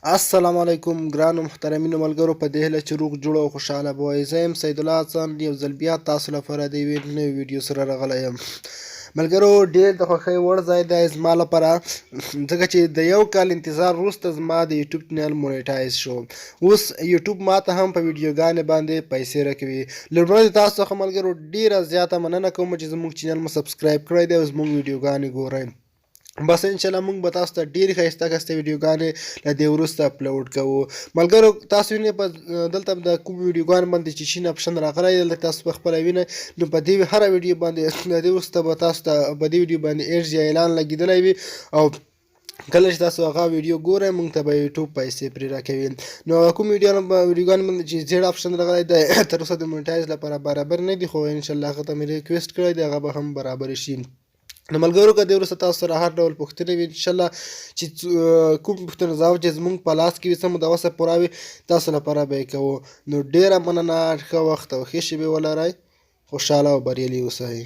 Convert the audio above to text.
السلام علیکم ګرانو محترمینو ملګرو په دې هیله چې روغ جوړ او خوشحاله به وئ. زه یم سید الله حسن یو ځل بیا تاسو لپاره د یوې نوې ویډیو سره راغلی یم. ملګرو ډېر د خوښۍ وړ ځای دی زما لپاره، ځکه چې د یو کال انتظار وروسته زما د یوټیوب چینل مونیټایز شو. اوس یوټیوب ماته هم په ویډیوګانې باندې پیسې راکوي. لومړی د تاسو څخه ملګرو ډېره زیاته مننه کوم چې زموږ چینل مو سبسکرایب کړی دی او زموږ ویډیوګانې ګورئ. بس انشاءالله موږ به تاسو ته ډېرې ښایسته ویډیوګانې له دې وروسته اپلوډ کوو. ملګرو تاسو وینئ په دلته د کوم ویډیوګانو باندې چې شین اپشن راغلی دی دلته تاسو پخپله وینئ، نو په دې هره ویډیو باندې د دې وروسته به تاسو ته په دې ویډیو باندې ایډز یا اعلان لګېدلی وي او کله چې تاسو هغه ویډیو ګورئ موږ ته به یوټیوب پیسې پرې راکوي. نو هغه کوم ویډیوګانې باندې چې زیړ اپشن راغلی دی تر اوسه د مونیټایز لپاره برابر نه دي، خو انشاءالله هغه ته مې ریکویسټ کړی دی هغه به هم برابر شي. نو ملګرو که دې وروسته تاسو سره هر ډول پوښتنې وي انشاءالله چې کوم پوښتنه ځواب چې زموږ په لاس کې وي څه مو د وسه پوره وي تاسو لپاره به یې کوو. نو ډېره مننه، ښه وخت او ښې شېبې ولرئ، خوشحاله او بریالي اوسئ.